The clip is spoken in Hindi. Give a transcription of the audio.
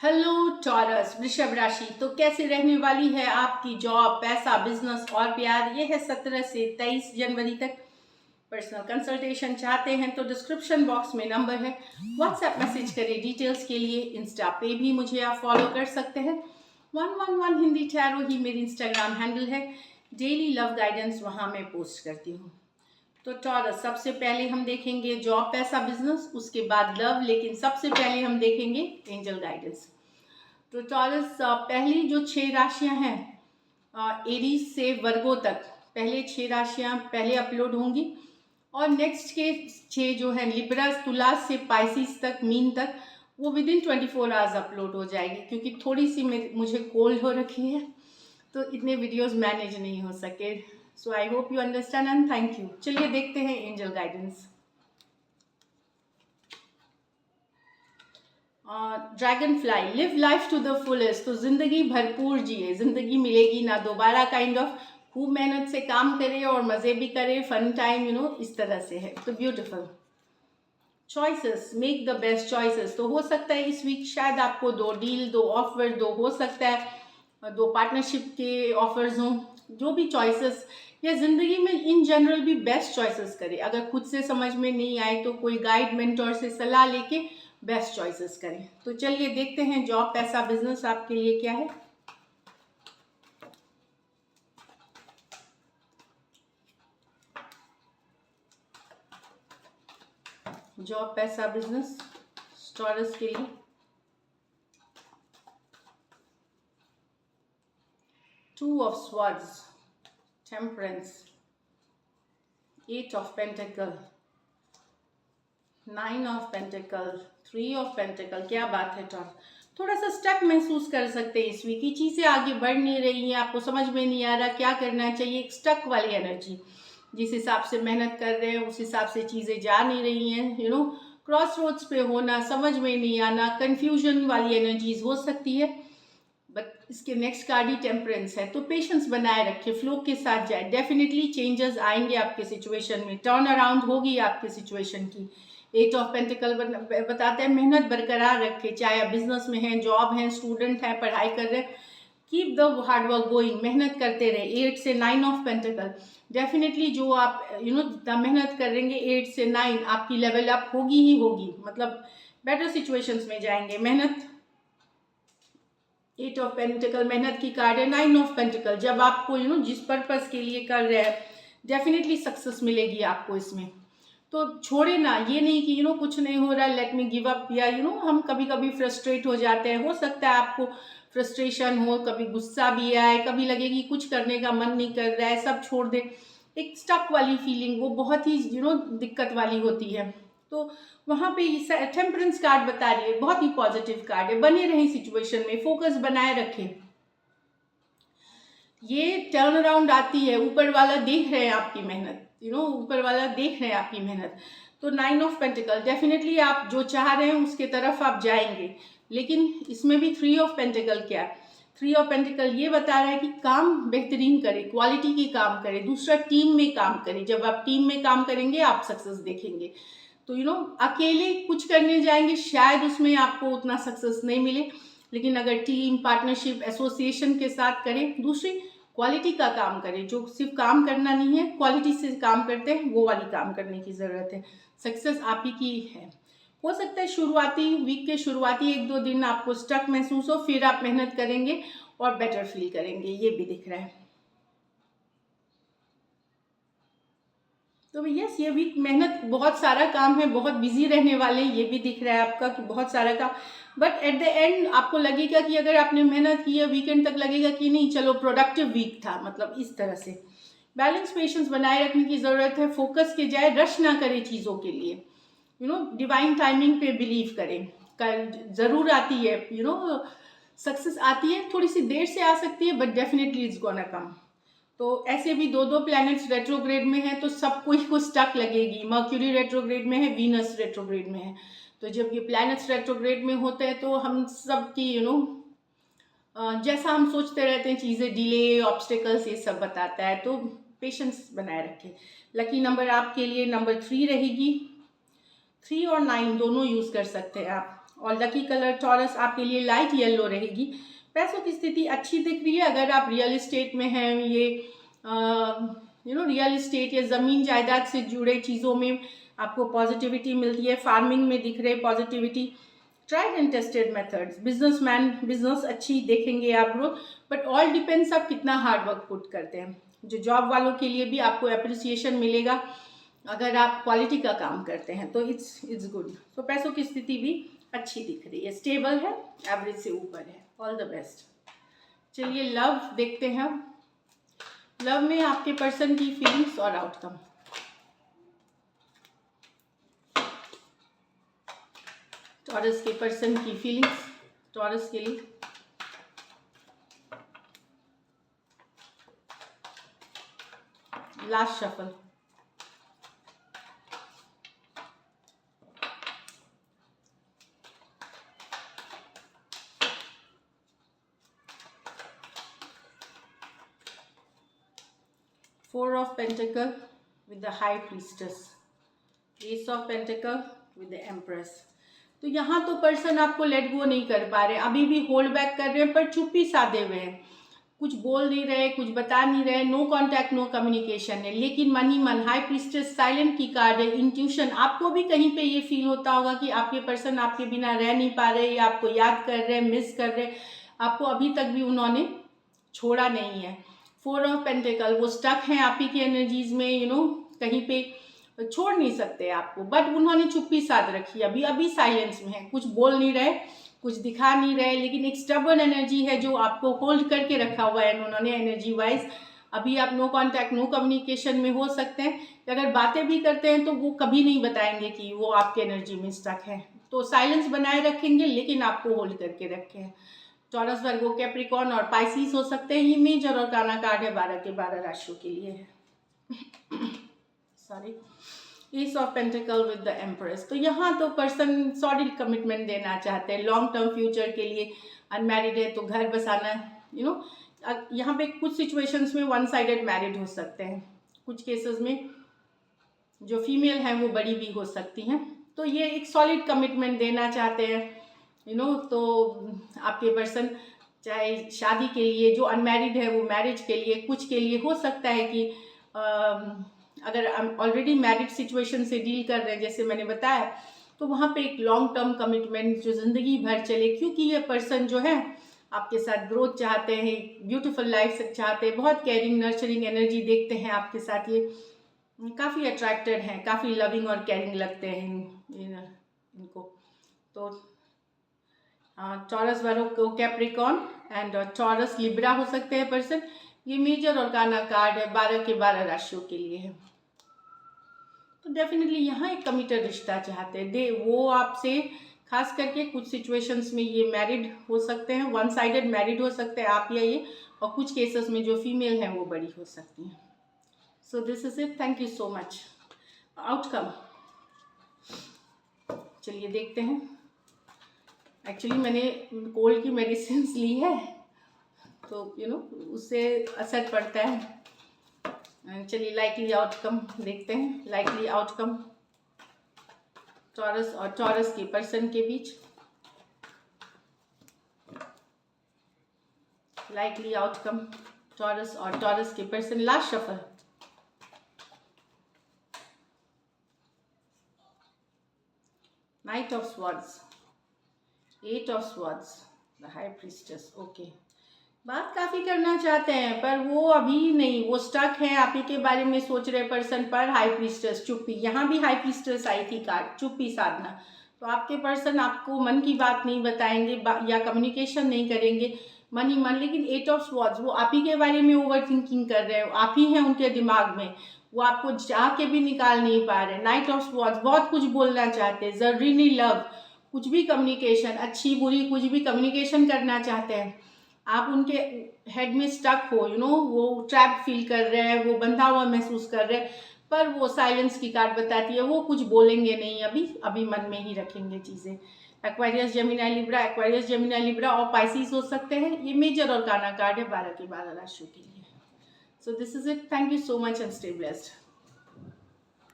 हेलो टॉरस वृषभ राशि। तो कैसे रहने वाली है आपकी जॉब, पैसा, बिजनेस और प्यार। ये है 17 से 23 जनवरी तक। पर्सनल कंसल्टेशन चाहते हैं तो डिस्क्रिप्शन बॉक्स में नंबर है, व्हाट्सएप मैसेज करें डिटेल्स के लिए। इंस्टा पे भी मुझे आप फॉलो कर सकते हैं। 111 हिंदी टैरो ही मेरी इंस्टाग्राम हैंडल है। डेली लव गाइडेंस वहाँ मैं पोस्ट करती हूँ। तो टॉरस, सबसे पहले हम देखेंगे जॉब, पैसा, बिजनेस, उसके बाद लव, लेकिन सबसे पहले हम देखेंगे एंजल गाइडेंस। तो टॉरस, पहली जो 6 राशियां हैं एरीज से वर्गो तक, पहले 6 राशियां पहले अपलोड होंगी और नेक्स्ट के 6 जो है लिब्रा, तुला से पाइसिस तक, मीन तक, वो विद इन 24 आवर्स अपलोड हो जाएगी। क्योंकि थोड़ी सी मुझे कोल्ड हो रखी है तो इतने वीडियोस मैनेज नहीं हो सके। So I hope you understand and thank you. चलिए देखते हैं angel guidance. Dragonfly, live life to the fullest. तो जिंदगी भरपूर जिए, जिंदगी मिलेगी ना दोबारा काइंड ऑफ। खूब मेहनत से काम करे और मजे भी करे, फन टाइम इस तरह से है। तो beautiful choices, make the best choices. तो हो सकता है इस वीक शायद आपको 2 डील, 2 ऑफर, 2 हो सकता है 2 पार्टनरशिप के ऑफर्स हों। जो भी चॉइसेस, या जिंदगी में इन जनरल भी बेस्ट चॉइसेस करें। अगर खुद से समझ में नहीं आए तो कोई गाइड, मेंटोर से सलाह लेके बेस्ट चॉइसेस करें। तो चलिए देखते हैं जॉब, पैसा, बिजनेस आपके लिए क्या है। जॉब, पैसा, बिजनेस टॉरस के लिए। Two of swords, temperance, 8 of pentacle, 9 of pentacle, 3 of pentacle. क्या बात है टॉरस, थोड़ा सा स्टक महसूस कर सकते हैं इस वीक की। चीज़ें आगे बढ़ नहीं रही हैं, आपको समझ में नहीं आ रहा क्या करना चाहिए। एक स्टक वाली एनर्जी, जिस हिसाब से मेहनत कर रहे हैं उस हिसाब से चीज़ें जा नहीं रही हैं। क्रॉस रोड्स पे होना, समझ में नहीं आना, कंफ्यूजन वाली एनर्जीज हो सकती है। बट इसके नेक्स्ट कार्ड ही टेम्परेंस है। तो पेशेंस बनाए रखें, फ्लो के साथ जाए। डेफिनेटली चेंजेस आएंगे आपके सिचुएशन में, टर्न अराउंड होगी आपके सिचुएशन की। 8 ऑफ पेंटिकल बताते हैं मेहनत बरकरार रखें, चाहे आप बिजनेस में हैं, जॉब है, स्टूडेंट है, पढ़ाई कर रहे हैं। Keep the hard work going, मेहनत करते रहे। 8 से 9 ऑफ पेंटिकल, डेफिनेटली जो आप जितना मेहनत करेंगे 8 से 9 आपकी लेवल अप होगी ही होगी, मतलब बेटर सिचुएशंस में जाएंगे। मेहनत, 8 ऑफ पेंटिकल मेहनत की कार्ड है। 9 ऑफ पेंटिकल, जब आपको जिस पर्पस के लिए कर रहे हैं डेफिनेटली सक्सेस मिलेगी आपको इसमें। तो छोड़े ना, ये नहीं कि कुछ नहीं हो रहा, लेट मी गिव अप, या हम कभी कभी फ्रस्ट्रेट हो जाते हैं। हो सकता है आपको फ्रस्ट्रेशन हो, कभी गुस्सा भी आए, कभी लगे कि कुछ करने का मन नहीं कर रहा है, सब छोड़ दे। एक स्टक वाली फीलिंग, वो बहुत ही दिक्कत वाली होती है। तो वहाँ पे टेम्परेंस कार्ड बता रही है, बहुत ही पॉजिटिव कार्ड है। बने रहें सिचुएशन में, फोकस बनाए रखें। ये टर्न अराउंड आती है, ऊपर वाला देख रहे हैं आपकी मेहनत, ऊपर वाला देख रहे हैं आपकी मेहनत। तो 9 ऑफ पेंटिकल, डेफिनेटली आप जो चाह रहे हैं उसके तरफ आप जाएंगे। लेकिन इसमें भी 3 ऑफ पेंटिकल क्या है, 3 ऑफ पेंटिकल ये बता रहा है कि काम बेहतरीन करें, क्वालिटी की काम करें, दूसरा टीम में काम करें। जब आप टीम में काम करेंगे आप सक्सेस देखेंगे। तो अकेले कुछ करने जाएंगे शायद उसमें आपको उतना सक्सेस नहीं मिले, लेकिन अगर टीम, पार्टनरशिप, एसोसिएशन के साथ करें, दूसरी क्वालिटी का काम करें। जो सिर्फ काम करना नहीं है, क्वालिटी से काम करते हैं, वो वाली काम करने की ज़रूरत है। सक्सेस आप ही की है। हो सकता है शुरुआती वीक के शुरुआती 1-2 दिन आपको स्टक महसूस हो, फिर आप मेहनत करेंगे और बेटर फील करेंगे, ये भी दिख रहा है। तो यस, ये वीक मेहनत, बहुत सारा काम है, बहुत बिजी रहने वाले हैं, ये भी दिख रहा है आपका कि बहुत सारा काम। बट एट द एंड आपको लगेगा कि अगर आपने मेहनत की है, वीकेंड तक लगेगा कि नहीं चलो प्रोडक्टिव वीक था, मतलब इस तरह से। बैलेंस, पेशेंस बनाए रखने की ज़रूरत है। फोकस के जाए, रश ना करें चीज़ों के लिए। डिवाइन टाइमिंग पे बिलीव करें। ज़रूर आती है, सक्सेस आती है, थोड़ी सी देर से आ सकती है, but definitely it's gonna come. तो ऐसे भी 2-2 प्लैनेट्स रेट्रोग्रेड में है, तो सबको ही को स्टक लगेगी। मर्क्यूरी रेट्रोग्रेड में है, वीनस रेट्रोग्रेड में है। तो जब ये प्लैनेट्स रेट्रोग्रेड में होते हैं तो हम सब की जैसा हम सोचते रहते हैं, चीज़ें डिले, ऑब्स्टिकल्स, ये सब बताता है। तो पेशेंस बनाए रखें। लकी नंबर आपके लिए नंबर 3 रहेगी। 3 और 9 दोनों यूज़ कर सकते हैं आप। और लकी कलर टॉरस आपके लिए लाइट येलो रहेगी। पैसों की स्थिति अच्छी दिख रही है। अगर आप रियल इस्टेट में हैं, ये रियल इस्टेट या ज़मीन जायदाद से जुड़े चीज़ों में आपको पॉजिटिविटी मिलती है। फार्मिंग में दिख रहे positivity, tried and tested methods, businessman business अच्छी देखेंगे आप ग्रोथ, बट ऑल डिपेंड्स आप कितना हार्ड वर्क पुट करते हैं। जो जॉब वालों के लिए भी आपको अप्रिसिएशन मिलेगा अगर आप क्वालिटी का काम करते हैं, तो इट्स गुड। तो पैसों की स्थिति भी अच्छी दिख रही है, स्टेबल है, एवरेज से ऊपर है। All the best. चलिए लव देखते हैं। लव में आपके पर्सन की फीलिंग्स और आउटकम। टॉरस के पर्सन की फीलिंग्स टॉरस के लिए। Last shuffle. Four of Pentacle with the High Priestess, Ace of Pentacle with the Empress। तो यहाँ तो पर्सन आपको लेट गो नहीं कर पा रहे, अभी भी होल्ड बैक कर रहे हैं, पर चुप्पी साधे हुए हैं, कुछ बोल नहीं रहे, कुछ बता नहीं रहे, नो कांटेक्ट नो कम्युनिकेशन है। लेकिन मन ही मन, हाई प्रीस्टेस साइलेंट की कार्ड है, इंट्यूशन। आपको भी कहीं पे ये फील होता होगा कि आपके पर्सन आपके बिना रह नहीं पा रहे, या आपको याद कर रहे, मिस कर रहे, आपको अभी तक भी उन्होंने छोड़ा नहीं है। फोर ऑफ पेंटिकल, वो स्टक हैं आप ही की एनर्जीज में, कहीं पे छोड़ नहीं सकते आपको, बट उन्होंने चुप्पी साध रखी, अभी साइलेंस में है, कुछ बोल नहीं रहे, कुछ दिखा नहीं रहे, लेकिन एक स्टबर्न एनर्जी है जो आपको होल्ड करके रखा हुआ है उन्होंने एनर्जी वाइज। अभी आप नो कांटेक्ट नो कम्युनिकेशन में हो सकते हैं, अगर बातें भी करते हैं तो वो कभी नहीं बताएंगे कि वो आपके एनर्जी में स्टक है, तो साइलेंस बनाए रखेंगे, लेकिन आपको होल्ड करके रखे हैं। टॉरस, वर्गो, कैप्रिकॉर्न और पाइसिस हो सकते हैं। ये मेजर और काना कार्ड है 12 के 12 राशियों के लिए है। Sorry, S of pentacle with the empress. तो यहाँ तो पर्सन सॉलिड कमिटमेंट देना चाहते हैं लॉन्ग टर्म फ्यूचर के लिए। अनमैरिड है तो घर बसाना, यहाँ पे कुछ सिचुएशंस में वन साइडेड मैरिड हो सकते हैं, कुछ केसेस में जो फीमेल हैं वो बड़ी भी हो सकती हैं। तो ये एक सॉलिड कमिटमेंट देना चाहते हैं, तो आपके पर्सन चाहे शादी के लिए, जो अनमैरिड है वो मैरिज के लिए, कुछ के लिए हो सकता है कि अगर ऑलरेडी मैरिड सिचुएशन से डील कर रहे हैं जैसे मैंने बताया, तो वहाँ पे एक लॉन्ग टर्म कमिटमेंट जो ज़िंदगी भर चले, क्योंकि ये पर्सन जो है आपके साथ ग्रोथ चाहते हैं, ब्यूटीफुल लाइफ चाहते हैं, बहुत केयरिंग नर्चरिंग एनर्जी देखते हैं आपके साथ, ये काफ़ी अट्रैक्टेड हैं, काफ़ी लविंग और केयरिंग लगते हैं इनको। तो taurus, Virgo, Capricorn and taurus, Libra हो सकते हैं पर्सन। ये मेजर और काना कार्ड है 12 के 12 राशियों के लिए है। तो डेफिनेटली यहाँ एक कमिटेड रिश्ता चाहते हैं वो आपसे, खास करके कुछ सिचुएशंस में ये मैरिड हो सकते हैं, वन साइडेड मैरिड हो सकते हैं आप या ये, और कुछ केसेस में जो फीमेल हैं वो बड़ी हो सकती हैं। So this is it, thank you so much. Outcome चलिए देखते हैं। एक्चुअली मैंने कोल्ड की मेडिसिन ली है, तो उससे असर पड़ता है। चलिए लाइकली आउटकम देखते हैं। लाइकली आउटकम टॉरस और टॉरस के पर्सन के बीच। लाइकली आउटकम टॉरस और टॉरस के person. Last shuffle. Night of swords, 8 of swords, the high priestess. Okay, बात काफ़ी करना चाहते हैं पर वो अभी नहीं, वो स्टक है, आप ही के बारे में सोच रहे पर्सन पर। हाई प्रीस्टेस, चुप्पी, यहाँ भी हाई प्रीस्टेस आई थी कार्ड, चुप्पी साधना। तो आपके पर्सन आपको मन की बात नहीं बताएंगे या कम्युनिकेशन नहीं करेंगे मन ही मन, लेकिन 8 ऑफ स्वॉर्ड्स, वो आप ही के बारे में ओवर थिंकिंग कर रहे हो, आप ही हैं उनके दिमाग में, वो आपको चाह के भी निकाल नहीं पा रहे। नाइट ऑफ स्वॉर्ड्स, बहुत कुछ बोलना चाहते हैं, जरूरी नहीं लव, कुछ भी कम्युनिकेशन, अच्छी बुरी कुछ भी कम्युनिकेशन करना चाहते हैं। आप उनके हेड में स्टक हो, वो ट्रैप फील कर रहे हैं, वो बंधा हुआ महसूस कर रहे हैं, पर वो साइलेंस की कार्ड बताती है, वो कुछ बोलेंगे नहीं, अभी मन में ही रखेंगे चीज़ें। Aquarius, Gemini, Libra, Aquarius, Gemini, Libra और पाइसिस हो सकते हैं। ये मेजर और काना कार्ड है 12 के 12 राशियों के लिए। So this is it, thank you so much and stay blessed.